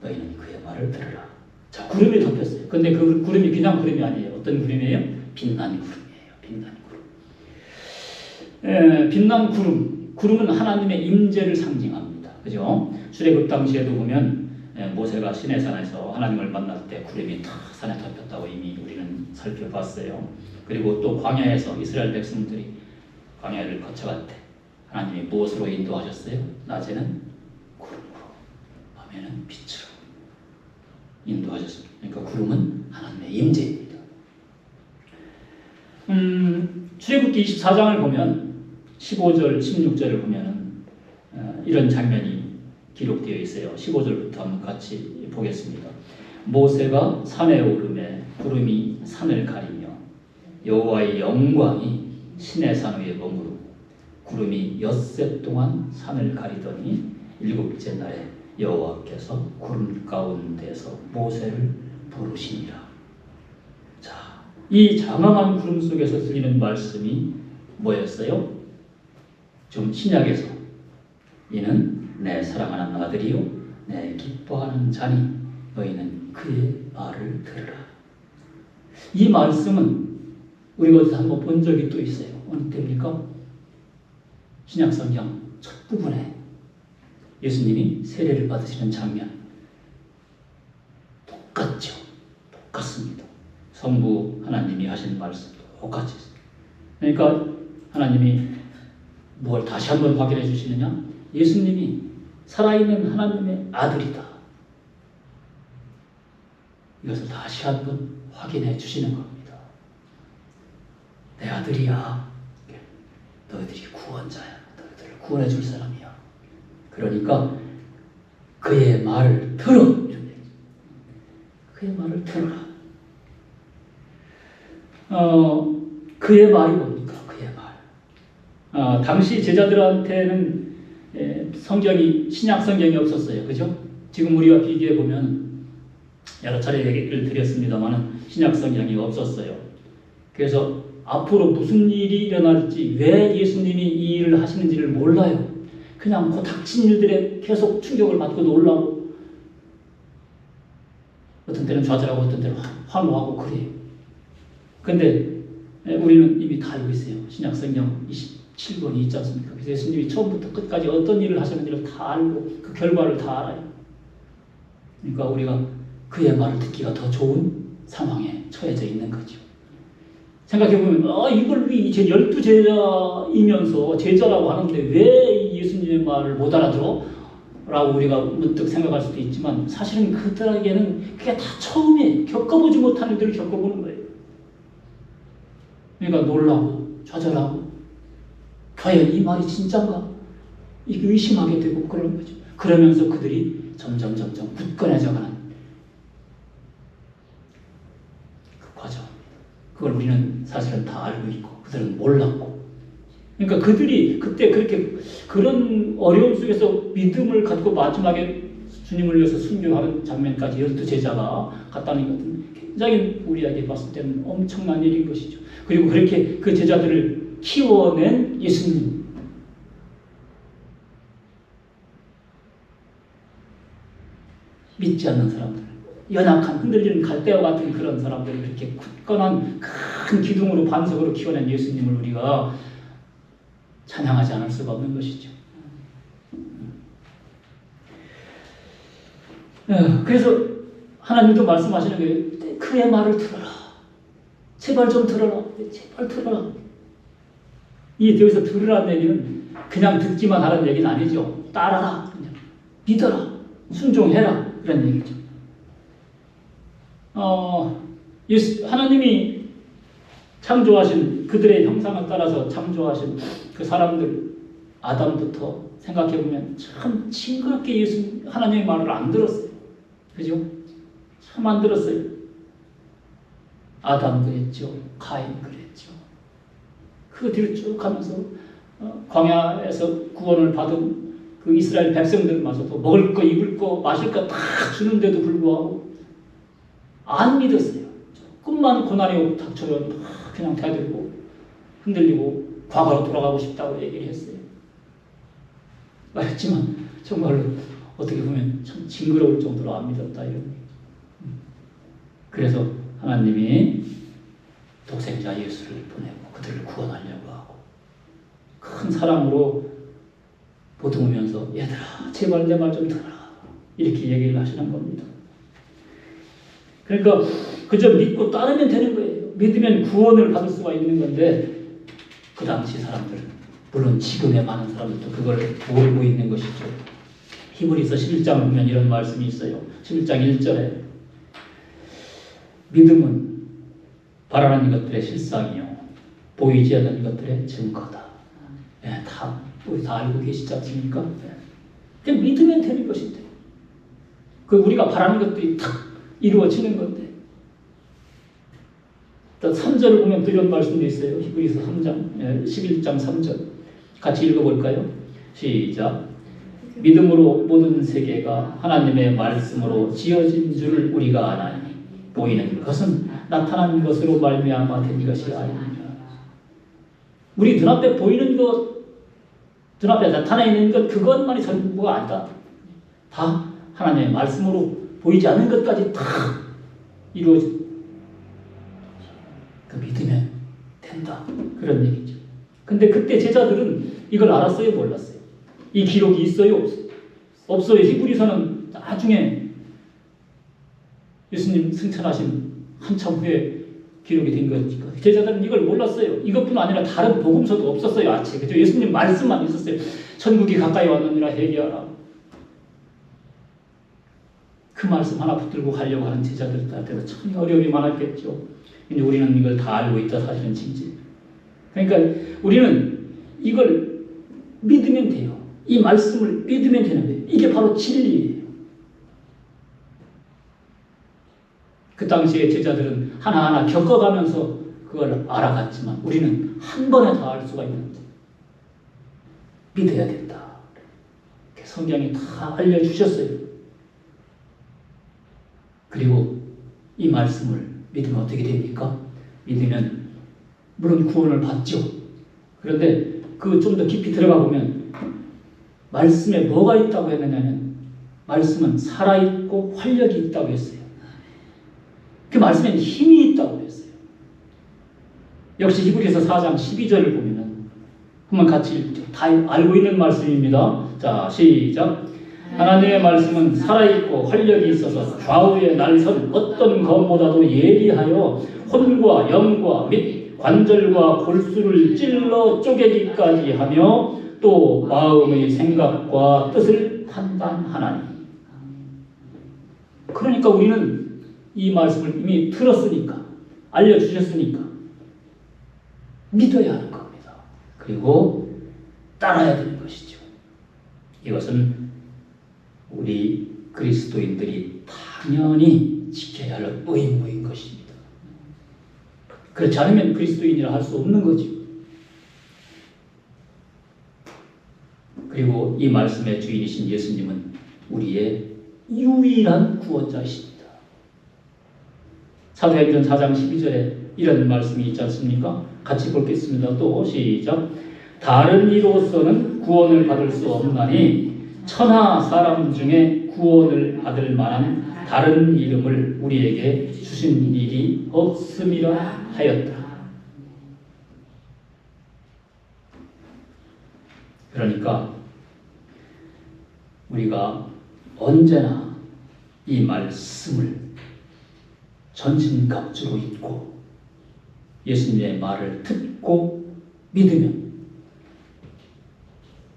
S2: 너희는 그의 말을 들으라. 자, 구름이 덮였어요. 근데 그 구름이 그냥 구름이 아니에요. 어떤 구름이에요? 빛난 구름이에요. 빛난 구름. 빛난 구름. 구름은 하나님의 임재를 상징합니다. 그죠? 출애굽 당시에도 보면 모세가 시내산에서 하나님을 만날 때 구름이 탁 산에 덮였다고 이미 우리는 살펴봤어요. 그리고 또 광야에서 이스라엘 백성들이 광야를 거쳐갈 때 하나님이 무엇으로 인도하셨어요? 낮에는 구름으로, 밤에는 빛으로 인도하셨습니다. 그러니까 구름은 하나님의 임재입니다. 출애굽기 24장을 보면 15절, 16절을 보면 이런 장면이 기록되어 있어요. 15절부터 한번 같이 보겠습니다. 모세가 산에 오르매 구름이 산을 가리며 여호와의 영광이 시내산 위에 머무르고 구름이 엿새 동안 산을 가리더니 일곱째 날에 여호와께서 구름 가운데서 모세를 부르시니라. 자, 이 장엄한 구름 속에서 들리는 말씀이 뭐였어요? 좀 신약에서 이는 내 사랑하는 아들이요 내 기뻐하는 자니 너희는 그의 말을 들으라. 이 말씀은 우리가 어디서 한번 본 적이 또 있어요. 어느 때입니까? 신약성경 첫 부분에 예수님이 세례를 받으시는 장면 똑같죠. 똑같습니다. 성부 하나님이 하신 말씀 똑같이 있어요. 그러니까 하나님이 뭘 다시 한번 확인해 주시느냐? 예수님이 살아있는 하나님의 아들이다. 이것을 다시 한번 확인해 주시는 겁니다. 내 아들이야. 너희들이 구원자야. 너희들을 구원해 줄 사람이야. 그러니까 그의 말을 들어. 그의 말을 들어라. 그의 말이 뭡니까? 그의 말. 당시 제자들한테는 성경이 신약 성경이 없었어요. 그죠? 지금 우리가 비교해 보면 여러 차례 얘기를 드렸습니다만 신약 성경이 없었어요. 그래서 앞으로 무슨 일이 일어날지 왜 예수님이 이 일을 하시는지를 몰라요. 그냥 그 닥친 일들에 계속 충격을 받고 놀라고 어떤 때는 좌절하고 어떤 때는 환호하고 그래요. 근데 우리는 이미 다 알고 있어요. 신약 성경 27권이 있지 않습니까? 그래서 예수님이 처음부터 끝까지 어떤 일을 하셨는지를 다 알고 그 결과를 다 알아요. 그러니까 우리가 그의 말을 듣기가 더 좋은 상황에 처해져 있는 거죠. 생각해보면 이걸 왜 12제자이면서 제자라고 하는데 왜 예수님의 말을 못 알아들어? 라고 우리가 문득 생각할 수도 있지만 사실은 그들에게는 그게 다 처음에 겪어보지 못한 일들을 겪어보는 거예요. 그러니까 놀라고 좌절하고 과연 이 말이 진짠가? 이게 의심하게 되고 그러는 거죠. 그러면서 그들이 점점 굳건해져가는 그 과정. 그걸 우리는 사실은 다 알고 있고 그들은 몰랐고. 그러니까 그들이 그때 그렇게 그런 어려움 속에서 믿음을 갖고 마지막에 주님을 위해서 순교하는 장면까지 12제자가 갔다는 것은 굉장히 우리에게 봤을 때는 엄청난 일인 것이죠. 그리고 그렇게 그 제자들을 키워낸 예수님. 믿지 않는 사람들, 연약한 흔들리는 갈대와 같은 그런 사람들을 그렇게 굳건한 큰 기둥으로 반석으로 키워낸 예수님을 우리가 찬양하지 않을 수가 없는 것이죠. 그래서 하나님도 말씀하시는 게 그의 말을 들어라. 제발 좀 들어라. 제발 들어라. 이 여기서 들으라는 얘기는 그냥 듣기만 하라는 얘기는 아니죠. 따라라. 믿어라. 순종해라. 그런 얘기죠. 하나님이 창조하신 그들의 형상을 따라서 창조하신 그 사람들 아담부터 생각해 보면 참 징그럽게 하나님의 말을 안 들었어요. 그죠? 참 안 들었어요. 아담 그랬죠. 가인 그랬죠. 그 뒤로 쭉 가면서 광야에서 구원을 받은 그 이스라엘 백성들마저도 먹을 거, 입을 거, 마실 거 다 주는데도 불구하고 안 믿었어요. 조금만 고난이 닥쳐면 그냥 대들고 흔들리고 과거로 돌아가고 싶다고 얘기를 했어요. 말했지만 정말로 어떻게 보면 참 징그러울 정도로 안 믿었다 이런. 그래서 하나님이 독생자 예수를 보내고 그들을 구원하려고 하고 큰 사랑으로 보듬으면서 얘들아 제발 내 말 좀 들어라 이렇게 얘기를 하시는 겁니다. 그러니까 그저 믿고 따르면 되는 거예요. 믿으면 구원을 받을 수가 있는 건데 그 당시 사람들은 물론 지금의 많은 사람들도 그걸 모르고 있는 것이죠. 히브리서 11장을 보면 이런 말씀이 있어요. 11장 1절에 믿음은 바라는 것들의 실상이요 보이지 않는 것들의 증거다. 네, 우리 다 알고 계시지 않습니까? 네. 그냥 믿으면 되는 것인데 그 우리가 바라는 것들이 탁 이루어지는 건데 3절을 보면 또 이런 말씀도 있어요. 히브리서 3장 11장 3절 같이 읽어볼까요? 시작. 믿음으로 모든 세계가 하나님의 말씀으로 지어진 줄 우리가 아나니 보이는 것은 나타난 것으로 말미암아 된 것이 아니니라. 우리 눈앞에 보이는 것, 눈앞에 나타나 있는 것 그것만이 전부가 아니다. 다 하나님의 말씀으로 보이지 않는 것까지 다 이루어져. 그 믿으면 된다. 그런 얘기죠. 근데 그때 제자들은 이걸 알았어요, 몰랐어요? 이 기록이 있어요, 없어요? 없어요. 히브리서는 나중에 예수님 승천하신 한참 후에 기록이 된 거니까. 제자들은 이걸 몰랐어요. 이것뿐 아니라 다른 복음서도 없었어요, 아체. 그죠? 예수님 말씀만 있었어요. 천국이 가까이 왔느니라 회개하라. 그 말씀 하나 붙들고 가려고 하는 제자들한테도 참 어려움이 많았겠죠. 근데 우리는 이걸 다 알고 있다, 사실은 진짜. 그러니까 우리는 이걸 믿으면 돼요. 이 말씀을 믿으면 되는 거예요. 이게 바로 진리예요. 그 당시에 제자들은 하나하나 겪어가면서 그걸 알아갔지만 우리는 한 번에 다 알 수가 있는데 믿어야 된다. 성경이 다 알려주셨어요. 그리고 이 말씀을 믿으면 어떻게 됩니까? 믿으면 물론 구원을 받죠. 그런데 그 좀 더 깊이 들어가 보면 말씀에 뭐가 있다고 했느냐면 말씀은 살아있고 활력이 있다고 했어요. 그 말씀에는 힘이 있다고 했어요. 역시 히브리서 4장 12절을 보면은 한번 같이 읽죠. 다 알고 있는 말씀입니다. 자, 시작. 하나님의 말씀은 살아있고 활력이 있어서 좌우에 날선 어떤 검보다도 예리하여 혼과 영과 및 관절과 골수를 찔러 쪼개기까지 하며 또 마음의 생각과 뜻을 판단하나니. 그러니까 우리는 이 말씀을 이미 들었으니까 알려주셨으니까 믿어야 하는 겁니다. 그리고 따라야 되는 것이죠. 이것은 우리 그리스도인들이 당연히 지켜야 할 의무인 것입니다. 그렇지 않으면 그리스도인이라 할 수 없는 거죠. 그리고 이 말씀의 주인이신 예수님은 우리의 유일한 구원자이십니다. 사도행전 4장 12절에 이런 말씀이 있지 않습니까? 같이 보겠습니다. 또 시작. 다른 이로서는 구원을 받을 수 없나니 천하 사람 중에 구원을 받을 만한 다른 이름을 우리에게 주신 일이 없음이라 하였다. 그러니까 우리가 언제나 이 말씀을 전신갑주로 읽고 예수님의 말을 듣고 믿으면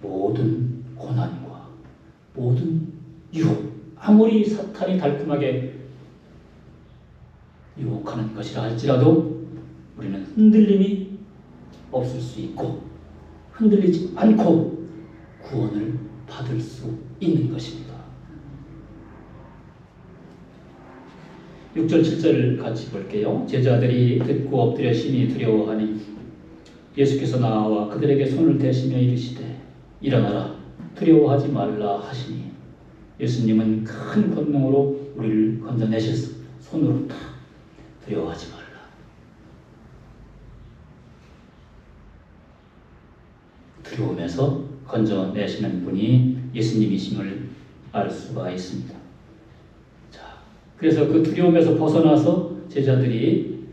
S2: 모든 고난과 모든 유혹, 아무리 사탄이 달콤하게 유혹하는 것이라 할지라도 우리는 흔들림이 없을 수 있고 흔들리지 않고 구원을 받을 수 있는 것입니다. 6절 7절을 같이 볼게요. 제자들이 듣고 엎드려 심히 두려워하니 예수께서 나와 그들에게 손을 대시며 이르시되 일어나라 두려워하지 말라 하시니 예수님은 큰 권능으로 우리를 건져내셨습니다. 손으로 탁 두려워하지 말라. 두려움에서 건져내시는 분이 예수님이심을 알 수가 있습니다. 자, 그래서 그 두려움에서 벗어나서 제자들이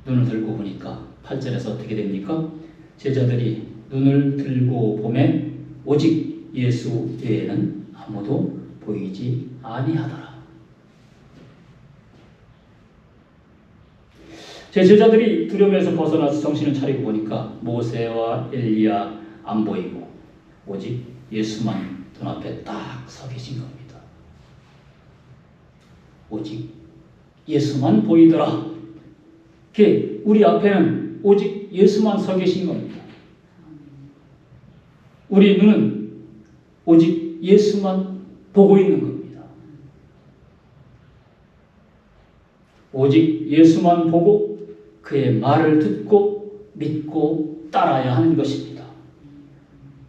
S2: 눈을 들고 보니까 8절에서 어떻게 됩니까? 제자들이 눈을 들고 보매 오직 예수 외에는 아무도 보이지 아니하더라. 제 제자들이 두려움에서 벗어나서 정신을 차리고 보니까 모세와 엘리야 안 보이고 오직 예수만 눈앞에 딱 서 계신 겁니다. 오직 예수만 보이더라. 우리 앞에는 오직 예수만 서 계신 겁니다. 우리 눈은 오직 예수만 보고 있는 겁니다. 오직 예수만 보고 그의 말을 듣고 믿고 따라야 하는 것입니다.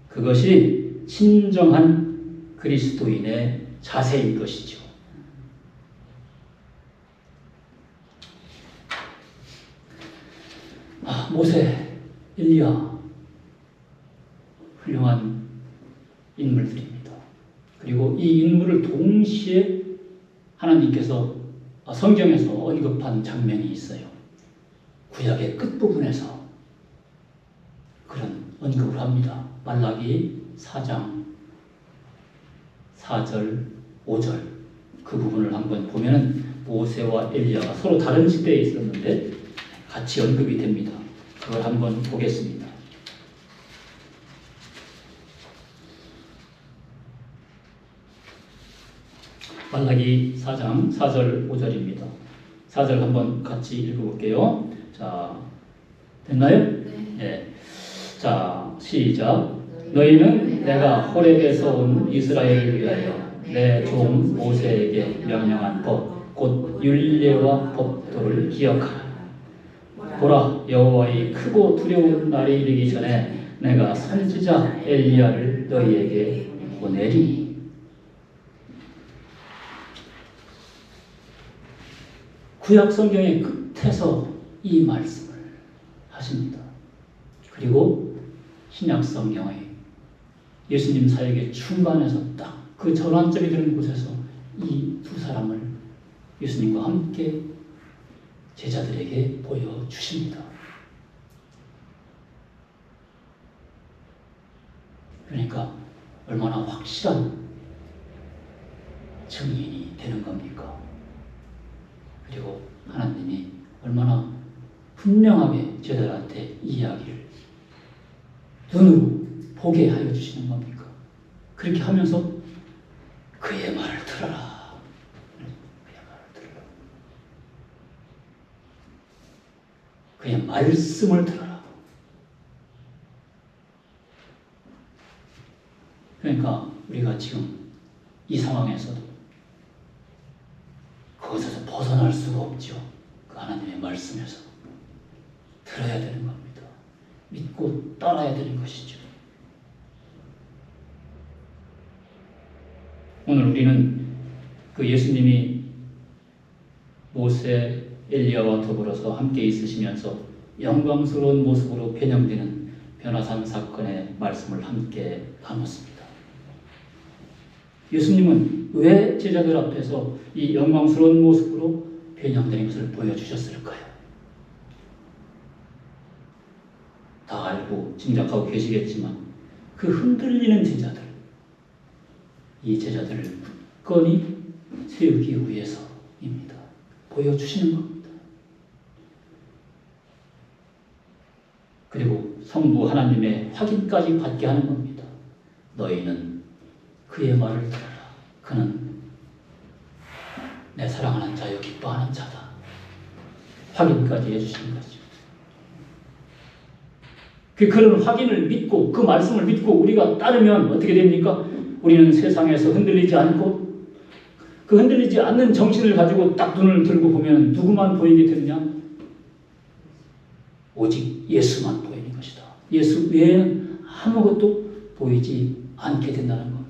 S2: 그것이 진정한 그리스도인의 자세인 것이죠. 모세, 엘리야 훌륭한 인물들입니다. 그리고 이 인물을 동시에 하나님께서 성경에서 언급한 장면이 있어요. 구약의 끝부분에서 그런 언급을 합니다. 말라기 4장 4절 5절 그 부분을 한번 보면은 모세와 엘리야가 서로 다른 시대에 있었는데 같이 언급이 됩니다. 그걸 한번 보겠습니다. 말라기 4장 4절 5절입니다. 4절 한번 같이 읽어볼게요. 자, 됐나요? 네. 자, 시작. 너희는 내가 호렙에서 온 이스라엘을 위하여 내 종 모세에게 명령한 법, 곧 율례와 법도를 기억하라. 보라, 여호와의 크고 두려운 날이 이르기 전에 내가 선지자 엘리야를 너희에게 보내리니. 구약 성경의 끝에서 이 말씀을 하십니다. 그리고 신약 성경의 예수님 사역의 중간에서 딱 그 전환점이 되는 곳에서 이 두 사람을 예수님과 함께 제자들에게 보여주십니다. 그러니까 얼마나 확실한 증인이 되는 겁니까? 그리고 하나님이 얼마나 분명하게 제자들한테 이 이야기를 눈으로 보게 하여 주시는 겁니까? 그렇게 하면서 그의 말을 들어라. 그의 말을 들어라. 그의 말씀을 들어라. 그러니까 우리가 지금 이 상황에서도 그것에서 벗어날 수가 없죠. 그 하나님의 말씀에서 들어야 되는 겁니다. 믿고 따라야 되는 것이죠. 오늘 우리는 그 예수님이 모세, 엘리야와 더불어서 함께 있으시면서 영광스러운 모습으로 변형되는 변화산 사건의 말씀을 함께 나눴습니다. 예수님은 왜 제자들 앞에서 이 영광스러운 모습으로 변형되는 것을 보여주셨을까요? 다 알고 짐작하고 계시겠지만 그 흔들리는 제자들, 이 제자들을 굳건히 세우기 위해서입니다. 보여주시는 겁니다. 그리고 성부 하나님의 확인까지 받게 하는 겁니다. 너희는 그의 말을 들어라. 그는 내 내 사랑하는 자여 기뻐하는 자다. 확인까지 해주시는 거죠. 그런 확인을 믿고 그 말씀을 믿고 우리가 따르면 어떻게 됩니까? 우리는 세상에서 흔들리지 않고 그 흔들리지 않는 정신을 가지고 딱 눈을 들고 보면 누구만 보이게 되느냐? 오직 예수만 보이는 것이다. 예수 외에는 아무것도 보이지 않게 된다는 겁니다.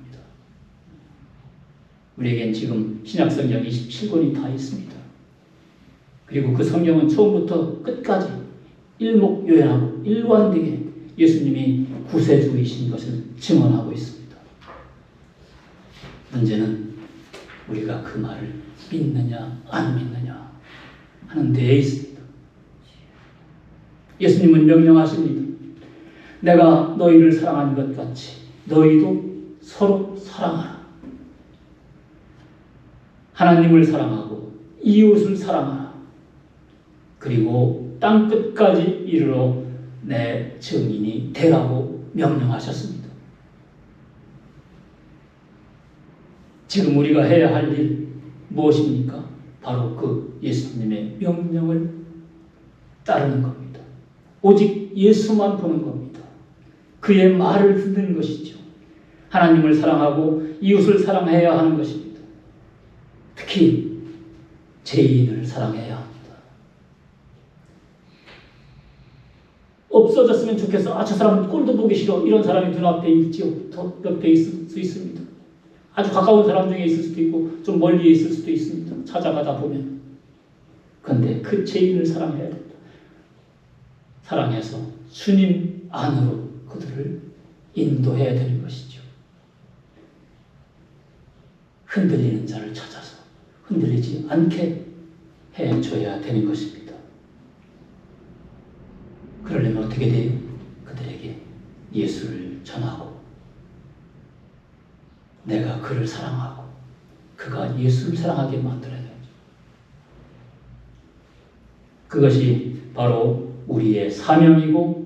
S2: 우리에겐 지금 신약성경 27권이 다 있습니다. 그리고 그 성경은 처음부터 끝까지 일목요연하고 일관되게 예수님이 구세주이신 것을 증언하고 있습니다. 문제는 우리가 그 말을 믿느냐 안 믿느냐 하는 데에 있습니다. 예수님은 명령하십니다. 내가 너희를 사랑한 것 같이 너희도 서로 사랑하라. 하나님을 사랑하고 이웃을 사랑하라. 그리고 땅끝까지 이르러 내 증인이 되라고 명령하셨습니다. 지금 우리가 해야 할 일 무엇입니까? 바로 그 예수님의 명령을 따르는 겁니다. 오직 예수만 보는 겁니다. 그의 말을 듣는 것이죠. 하나님을 사랑하고 이웃을 사랑해야 하는 것입니다. 특히 죄인을 사랑해야 합니다. 없어졌으면 좋겠어. 저 사람은 꼴도 보기 싫어. 이런 사람이 눈앞에 있지요. 더 옆에 있을 수 있습니다. 아주 가까운 사람 중에 있을 수도 있고 좀 멀리에 있을 수도 있습니다. 찾아가다 보면. 그런데 그 죄인을 사랑해야 됩니다. 사랑해서 주님 안으로 그들을 인도해야 되는 것이죠. 흔들리는 자를 찾아서 흔들리지 않게 해줘야 되는 것입니다. 그러려면 어떻게 돼요? 그들에게 예수를 전하고 내가 그를 사랑하고 그가 예수를 사랑하게 만들어야 되죠. 그것이 바로 우리의 사명이고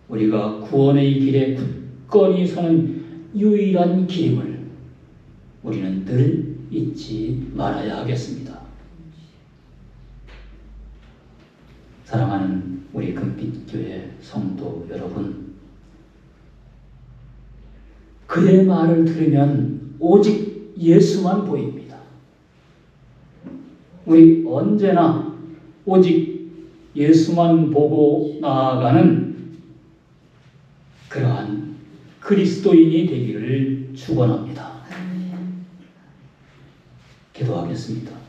S2: 우리가 구원의 길에 굳건히 서는 유일한 길임을 우리는 늘 잊지 말아야 하겠습니다. 사랑하는 우리 금빛교회 성도 여러분, 그의 말을 들으면 오직 예수만 보입니다. 우리 언제나 오직 예수만 보고 나아가는 그러한 그리스도인이 되기를 축원합니다. 기도하겠습니다.